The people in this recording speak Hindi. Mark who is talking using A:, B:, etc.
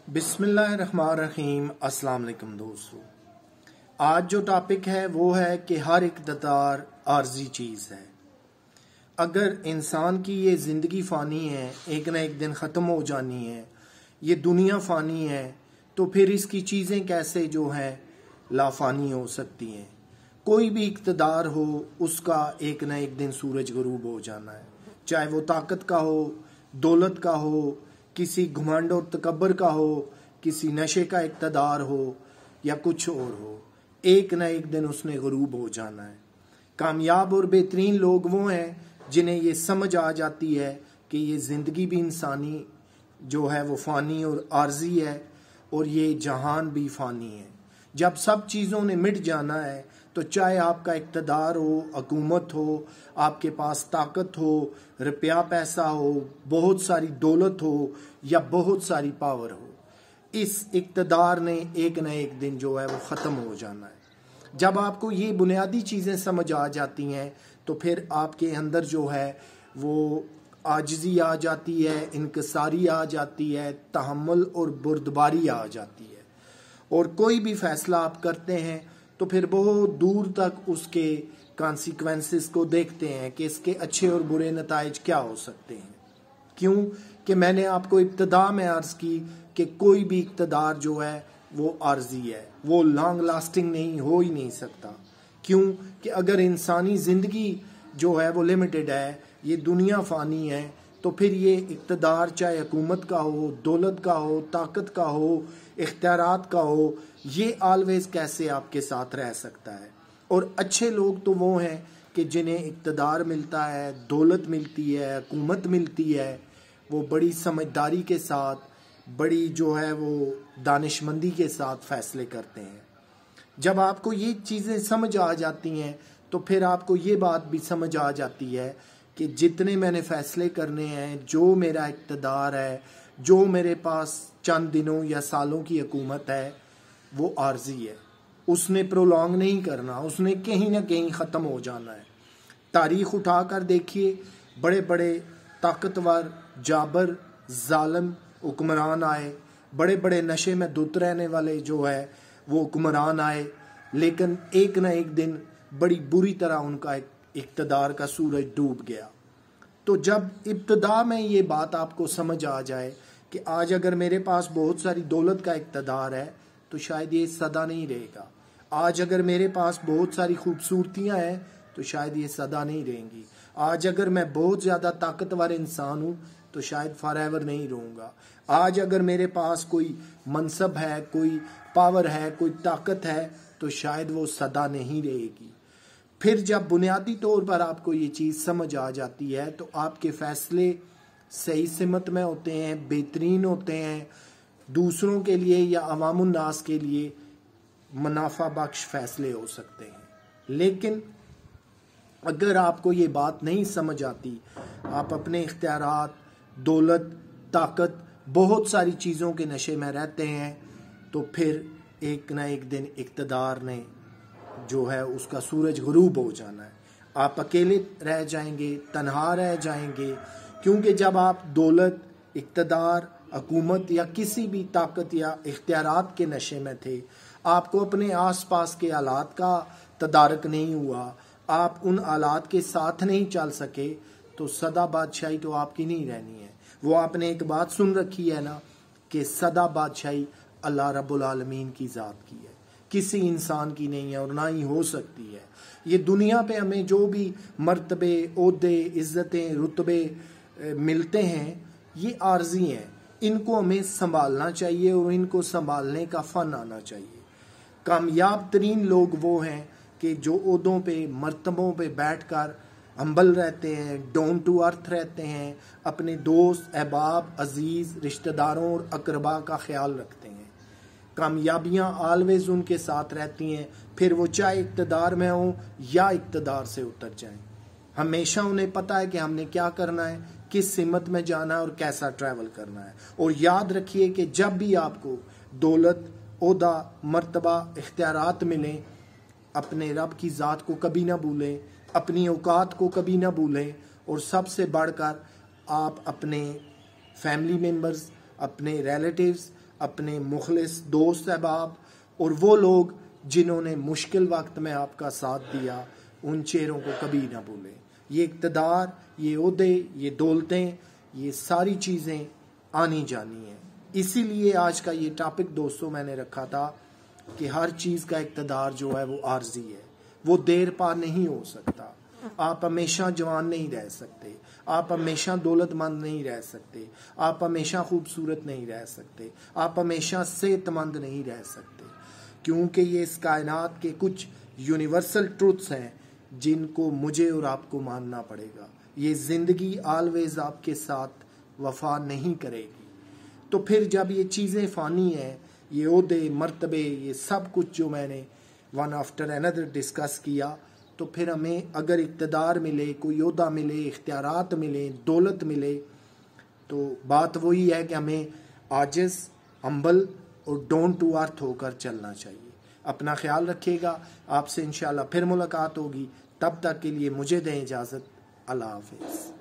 A: बिस्मिल्लाहिर्रहमानिर्रहीम। अस्सलाम वालेकुम दोस्तों, आज जो टॉपिक है वो है कि हर इक़्तिदार आर्जी चीज़ है। अगर इंसान की ये ज़िंदगी फ़ानी है, एक ना एक दिन ख़त्म हो जानी है, ये दुनिया फ़ानी है, तो फिर इसकी चीज़ें कैसे जो हैं लाफ़ानी हो सकती हैं। कोई भी इक़्तिदार हो उसका एक ना एक दिन सूरज ग़ुरूब हो जाना है, चाहे वो ताकत का हो, दौलत का हो, किसी घमंड और तकब्बर का हो, किसी नशे का इक़्तिदार हो या कुछ और हो, एक ना एक दिन उसने ग़ुरूब हो जाना है। कामयाब और बेहतरीन लोग वो हैं जिन्हें ये समझ आ जाती है कि ये ज़िंदगी भी इंसानी जो है वो फ़ानी और आर्जी है और ये जहान भी फ़ानी है। जब सब चीज़ों ने मिट जाना है तो चाहे आपका इक़्तिदार हो, हुकूमत हो, आपके पास ताकत हो, रुपया पैसा हो, बहुत सारी दौलत हो या बहुत सारी पावर हो, इस इक़्तिदार ने एक न एक दिन जो है वो ख़त्म हो जाना है। जब आपको ये बुनियादी चीज़ें समझ आ जाती हैं तो फिर आपके अंदर जो है वो आजिज़ी आ जाती है, इनकिसारी आ जाती है, तहम्मुल और बुर्दबारी आ जाती है। और कोई भी फैसला आप करते हैं तो फिर बहुत दूर तक उसके कॉन्सिक्वेंसेस को देखते हैं कि इसके अच्छे और बुरे नताइज क्या हो सकते हैं। क्यों कि मैंने आपको इब्तिदा में अर्ज़ की कि कोई भी इक़्तिदार जो है वो आर्जी है, वो लॉन्ग लास्टिंग नहीं हो ही नहीं सकता। क्यों कि अगर इंसानी ज़िंदगी जो है वो लिमिटेड है, ये दुनिया फ़ानी है, तो फिर ये इक़्तिदार चाहे हुकूमत का हो, दौलत का हो, ताकत का हो, इख्तियारात का हो, ये ऑलवेज़ कैसे आपके साथ रह सकता है। और अच्छे लोग तो वो हैं कि जिन्हें इक़्तिदार मिलता है, दौलत मिलती है, हुकूमत मिलती है, वो बड़ी समझदारी के साथ, बड़ी जो है वो दानिशमंदी के साथ फ़ैसले करते हैं। जब आपको ये चीज़ें समझ आ जाती हैं तो फिर आपको ये बात भी समझ आ जाती है कि जितने मैंने फ़ैसले करने हैं, जो मेरा इक़्तिदार है, जो मेरे पास चंद दिनों या सालों की हुकूमत है, वो आर्जी है, उसने प्रोलॉन्ग नहीं करना, उसने कहीं ना कहीं ख़त्म हो जाना है। तारीख़ उठा कर देखिए, बड़े बड़े ताकतवर, जाबर, जालिम हुक्मरान आए, बड़े बड़े नशे में धुत रहने वाले जो है वो हुक्मरान आए, लेकिन एक ना एक दिन बड़ी बुरी तरह उनका इक़्तिदार का सूरज डूब गया। तो जब इब्तिदा में ये बात आपको समझ आ जाए कि आज अगर मेरे पास बहुत सारी दौलत का इक़्तिदार है तो शायद ये सदा नहीं रहेगा, आज अगर मेरे पास बहुत सारी खूबसूरतियाँ हैं तो शायद ये सदा नहीं रहेंगी, आज अगर मैं बहुत ज़्यादा ताकतवर इंसान हूँ तो शायद फॉरएवर नहीं रहूँगा, आज अगर मेरे पास कोई मनसब है, कोई पावर है, कोई ताकत है, तो शायद वो सदा नहीं रहेगी। फिर जब बुनियादी तौर पर आपको ये चीज़ समझ आ जाती है तो आपके फ़ैसले सही सिमत में होते हैं, बेहतरीन होते हैं, दूसरों के लिए या अवामुन नास के लिए मुनाफा बख्श फ़ैसले हो सकते हैं। लेकिन अगर आपको ये बात नहीं समझ आती, आप अपने इख्तियारात, दौलत, ताकत, बहुत सारी चीज़ों के नशे में रहते हैं, तो फिर एक ना एक दिन इक़्तिदार ने जो है उसका सूरज ग़ुरूब हो जाना है। आप अकेले रह जाएंगे, तन्हा रह जाएंगे, क्योंकि जब आप दौलत, इक़्तिदार, हुकूमत या किसी भी ताकत या इख्तियारात के नशे में थे, आपको अपने आसपास के हालात का तदारक नहीं हुआ, आप उन हालात के साथ नहीं चल सके, तो सदा बादशाही तो आपकी नहीं रहनी है। वो आपने एक बात सुन रखी है ना कि सदा बादशाही अल्लाह रब्बुल आलमीन की ज़ात की है, किसी इंसान की नहीं है और ना ही हो सकती है। ये दुनिया पे हमें जो भी मर्तबे, ओहदे, इज़्ज़तें, रुतबे मिलते हैं, ये आर्जी हैं, इनको हमें संभालना चाहिए और इनको संभालने का फ़न आना चाहिए। कामयाब तरीन लोग वो हैं कि जो ओहदों पे, मर्तबों पे बैठकर हम्बल रहते हैं, डाउन टू अर्थ रहते हैं, अपने दोस्त, अहबाब, अजीज़, रिश्तेदारों और अकरबा का ख्याल रखते हैं। कामयाबियाँ ऑलवेज़ उनके साथ रहती हैं, फिर वो चाहे इक़्तिदार में हों या इक़्तिदार से उतर जाएं। हमेशा उन्हें पता है कि हमने क्या करना है, किस सिमत में जाना है और कैसा ट्रैवल करना है। और याद रखिए कि जब भी आपको दौलत, ओहदा, मर्तबा, इख्तियारात मिलें, अपने रब की ज़ात को कभी ना भूलें, अपनी औकात को कभी ना भूलें, और सबसे बढ़कर आप अपने फैमिली मेम्बर्स, अपने रिलेटिव्स, अपने मुखलिस दोस्त अहबाब और वो लोग जिन्होंने मुश्किल वक्त में आपका साथ दिया, उन चेहरों को कभी ना भूलें। ये इक़्तिदार, ये ओहदे, ये दौलतें, ये सारी चीज़ें आनी जानी हैं। इसीलिए आज का ये टॉपिक दोस्तों मैंने रखा था कि हर चीज़ का इक़्तिदार जो है वो आर्जी है, वो देर पा नहीं हो सकता। आप हमेशा जवान नहीं रह सकते, आप हमेशा दौलतमंद नहीं रह सकते, आप हमेशा खूबसूरत नहीं रह सकते, आप हमेशा सेहतमंद नहीं रह सकते, क्योंकि ये इस कायनात के कुछ यूनिवर्सल ट्रूथ्स हैं जिनको मुझे और आपको मानना पड़ेगा। ये ज़िंदगी ऑलवेज आपके साथ वफा नहीं करेगी। तो फिर जब ये चीज़ें फ़ानी हैं, ये ओहदे, मर्तबे, ये सब कुछ जो मैंने वन आफ्टर अनदर डिस्कस किया, तो फिर हमें अगर इक़्तिदार मिले, कोई ओहदा मिले, इख्तियारात मिले, दौलत मिले, तो बात वही है कि हमें आजिज़, हम्बल और डाउन टू अर्थ होकर चलना चाहिए। अपना ख्याल रखिएगा। आपसे इंशाल्लाह फिर मुलाकात होगी। तब तक के लिए मुझे दें इजाज़त। अल्लाह हाफ़िज़।